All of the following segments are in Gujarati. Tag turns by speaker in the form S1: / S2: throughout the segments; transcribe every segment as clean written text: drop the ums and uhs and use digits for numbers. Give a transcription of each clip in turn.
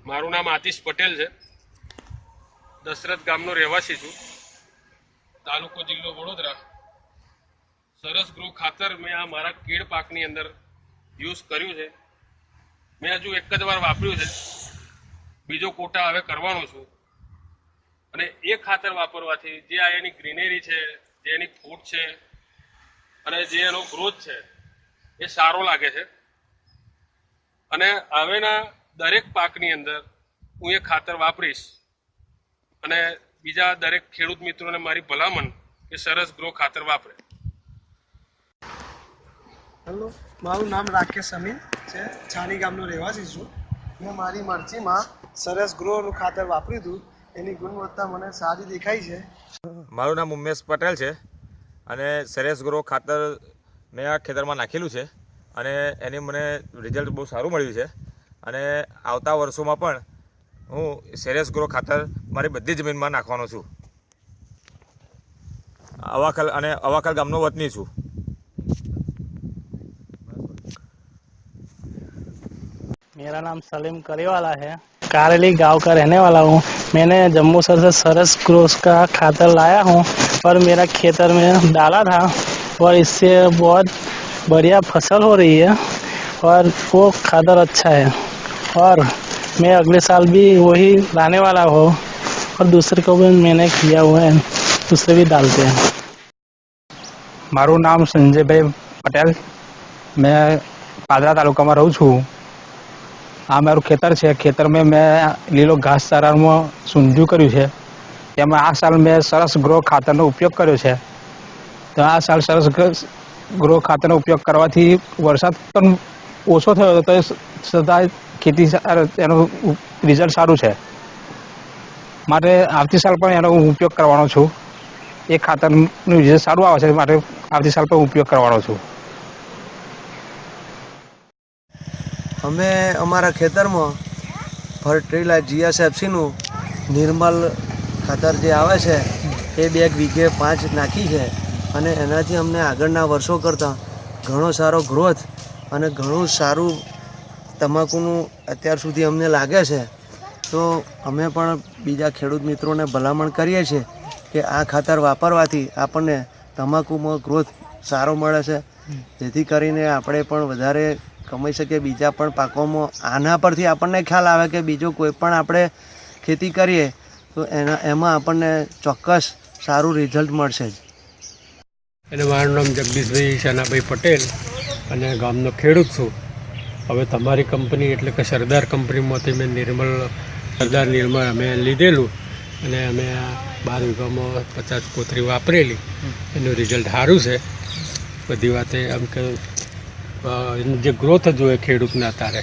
S1: મારું નામ આતિશ પટેલ છે। દશરથ ગામનો રહેવાસી છું। તાલુકો જિલ્લો વડોદરા। સરસ ગ્રો ખાતર મેં આ મારા કેળ પાકની અંદર યુઝ કર્યું છે। મેં હજુ એક જ વાર વાપર્યું છે, બીજો કોટા હવે કરવાનો છું। અને એ ખાતર વાપરવાથી જે આ એની ગ્રીનરી છે, જે એની ફૂટ છે અને જે એનો ગ્રોથ છે એ સારો લાગે છે। અને હવેના દરેક પાકની અંદર હું એ ખાતર વાપરીશ અને બીજા દરેક ખેડૂત મિત્રોને મારી ભલામણ કે સરસ ગ્રો ખાતર વાપરે।
S2: હેલો, મારું નામ રાકેશ અમીન છે, છાણી ગામનો રહેવાસી છું। મેં મારી મરચીમાં સરસ ગ્રોનું ખાતર વાપર્યું હતું, એની ગુણવત્તા મને સારી દેખાઈ છે।
S3: મારું નામ ઉમેશ પટેલ છે અને સરસ ગ્રો ખાતર મેં આ ખેતરમાં નાખેલું છે અને એની મને રિઝલ્ટ બહુ સારું મળ્યું છે। અને આવતા વર્ષોમાં પણ હું સરસ ગ્રો ખાતર મારી બધી જમીનમાં નાખવાનો છું। અવાખલ ગામનો વતની છું।
S4: मेरा नाम सलीम करीवाला है, कारेली गांव का रहने वाला हूँ। मैंने जम्मू शहर से सरस ग्रोस का खातर लाया हूँ और मेरा खेतर में डाला था और इससे बहुत बढ़िया फसल हो रही है और वो खातर अच्छा है और मैं अगले साल भी वही लाने वाला हूँ और दूसरे को भी मैंने किया हुआ है, दूसरे भी डालते हैं।
S5: मारू नाम संजय भाई पटेल, मैं पादरा तालुका में रहूँ छूँ। आ मारू खेतर है, खेतर में मैं लीलो घासचारा में सूंध्यू कर्यु है। तेमां आ साल मैं सरस ग्रो खातर उपयोग कर्यो है। तो आ साल सरस ग्रो खातर उपयोग करवाथी वरसाद पण ओछो थयो तो छतां खेती एनो रिजल्ट सारू है। मारे आवती साल पण एनो उपयोग करवानो छुं। ए खातरनुं रिजल्ट सारू आवे छे, मारे आवती साल पण उपयोग करवानो छुं।
S2: અમે અમારા ખેતરમાં ફર્ટિલાઇઝર જીએસએફસીનું નિર્મલ ખાતર જે આવે છે એ 2 વીઘે 5 નાખી છે અને એનાથી અમને આગળના વર્ષો કરતાં ઘણો સારો ગ્રોથ અને ઘણું સારું તમાકુનું અત્યાર સુધી અમને લાગે છે। તો અમે પણ બીજા ખેડૂત મિત્રોને ભલામણ કરીએ છીએ કે આ ખાતર વાપરવાથી આપણને તમાકુમાં ગ્રોથ સારો મળે છે, જેથી કરીને આપણે પણ વધારે કમાઈ શકીએ। બીજા પણ પાકોમાં આના પરથી આપણને ખ્યાલ આવે કે બીજો કોઈ પણ આપણે ખેતી કરીએ તો એમાં આપણને ચોક્કસ સારું રિઝલ્ટ મળશે જ।
S6: અને મારું નામ જગદીશભાઈ શાનાભાઈ પટેલ અને ગામનો ખેડૂત છું। હવે તમારી કંપની એટલે કે સરદાર કંપનીમાંથી મેં સરદાર નિર્મળ અમે લીધેલું અને અમે આ 12 વીઘામાં 50 કોથળી વાપરેલી। એનું રિઝલ્ટ સારું છે। બધી વાતે આમ કે એનું જે ગ્રોથ જોઈએ ખેડૂતને અત્યારે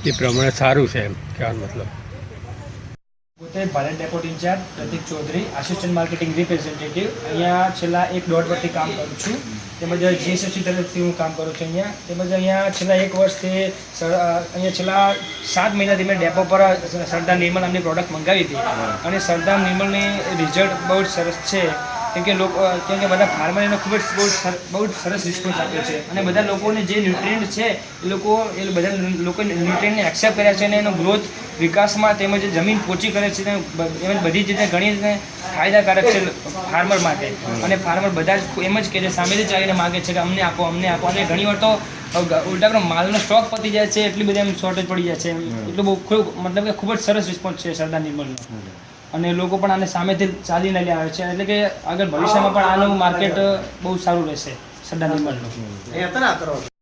S6: એ પ્રમાણે સારું છે, એમ કહેવાનો મતલબ।
S7: પોતે ભારત ડેપોટ ઇન્ચાર્જ પ્રતિક ચૌધરી, આસિસ્ટન્ટ માર્કેટિંગ રિપ્રેઝેન્ટેટિવ અહીંયા છેલ્લા 1-1.5 વર્ષથી કામ કરું છું। તેમજ જીએસએફસી તરફથી હું કામ કરું છું અહીંયા। તેમજ અહીંયા છેલ્લા 1 વર્ષથી અહીંયા છેલ્લા 7 મહિનાથી મેં ડેપો પર સરદાર નિર્મલ નામની પ્રોડક્ટ મંગાવી હતી અને સરદાર નિર્મલની રિઝલ્ટ બહુ જ સરસ છે। કેમ કે બધા ફાર્મરને ખૂબ જ બહુ સરસ રિસ્પોન્સ આપ્યો છે અને બધા લોકોને જે ન્યુટ્રિયન્ટ છે એ બધા લોકોએ ન્યુટ્રિયન્ટને એક્સેપ્ટ કર્યા છે અને એનો ગ્રોથ વિકાસમાં તેમજ જમીન પોચી કરે છે એમ બધી જ રીતે ઘણી રીતે ફાયદાકારક છે ફાર્મર માટે। અને ફાર્મર બધા જ એમ જ કહે છે, સામેથી ચાલીને માગે છે કે અમને આપો અમને આપો। અને ઘણીવાર તો ઉલટા માલનો સ્ટોક પતી જાય છે, એટલી બધી એમ શોર્ટેજ પડી જાય છે। એટલું બહુ મતલબ કે ખૂબ જ સરસ રિસ્પોન્સ છે સરદાર નિર્મલનો અને લોકો પણ આને સામેથી ચાલીને લઈ આવે છે। એટલે કે આગળ ભવિષ્યમાં પણ આનું માર્કેટ બહુ સારું રહેશે સરદાર નિર્મલનું।